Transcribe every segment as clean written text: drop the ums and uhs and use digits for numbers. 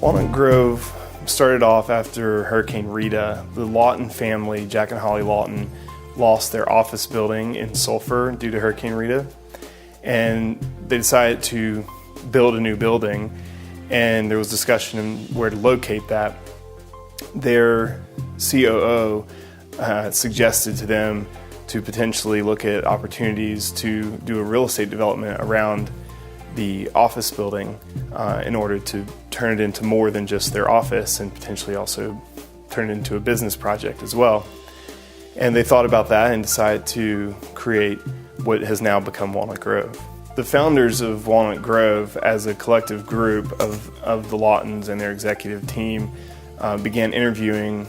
Walnut Grove started off after Hurricane Rita. The Lawton family, Jack and Holly Lawton, lost their office building in Sulphur due to Hurricane Rita, and they decided to build a new building, and there was discussion on where to locate that. Their COO suggested to them to potentially look at opportunities to do a real estate development around the office building in order to turn it into more than just their office and potentially also turn it into a business project as well. And they thought about that and decided to create what has now become Walnut Grove. The founders of Walnut Grove, as a collective group of the Lawtons and their executive team, began interviewing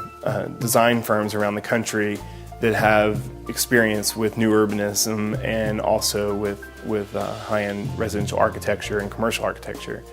design firms around the country that have experience with new urbanism and also with high-end residential architecture and commercial architecture.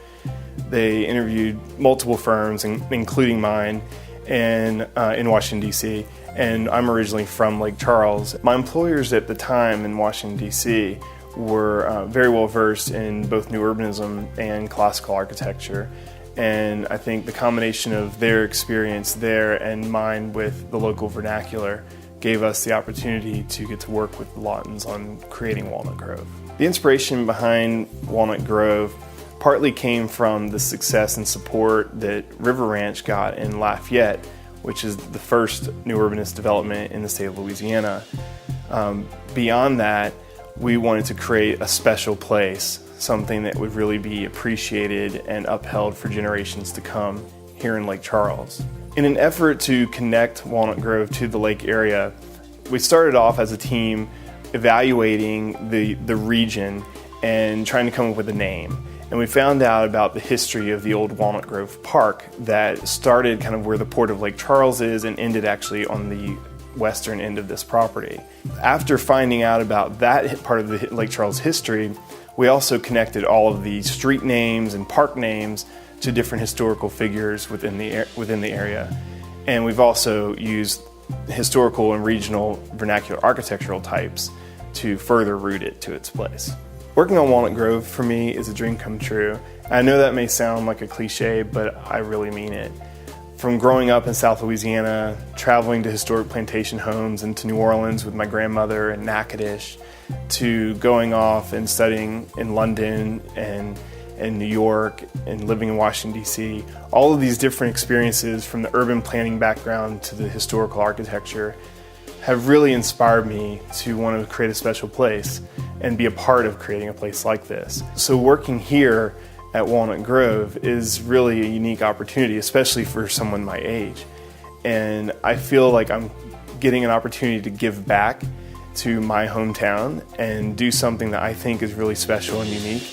They interviewed multiple firms, including mine, in Washington, D.C., and I'm originally from Lake Charles. My employers at the time in Washington, D.C. were very well versed in both new urbanism and classical architecture. And I think the combination of their experience there and mine with the local vernacular gave us the opportunity to get to work with the Lawtons on creating Walnut Grove. The inspiration behind Walnut Grove partly came from the success and support that River Ranch got in Lafayette, which is the first new urbanist development in the state of Louisiana. Beyond that, we wanted to create a special place, something that would really be appreciated and upheld for generations to come here in Lake Charles. In an effort to connect Walnut Grove to the lake area, we started off as a team evaluating the region and trying to come up with a name. And we found out about the history of the old Walnut Grove Park that started kind of where the port of Lake Charles is and ended actually on the western end of this property. After finding out about that part of the Lake Charles history, we also connected all of the street names and park names to different historical figures within the area. And we've also used historical and regional vernacular architectural types to further root it to its place. Working on Walnut Grove for me is a dream come true. I know that may sound like a cliche, but I really mean it. From growing up in South Louisiana, traveling to historic plantation homes and to New Orleans with my grandmother in Natchitoches, to going off and studying in London and New York and living in Washington, D.C. All of these different experiences, from the urban planning background to the historical architecture, have really inspired me to want to create a special place and be a part of creating a place like this. So working here at Walnut Grove is really a unique opportunity, especially for someone my age. And I feel like I'm getting an opportunity to give back to my hometown and do something that I think is really special and unique.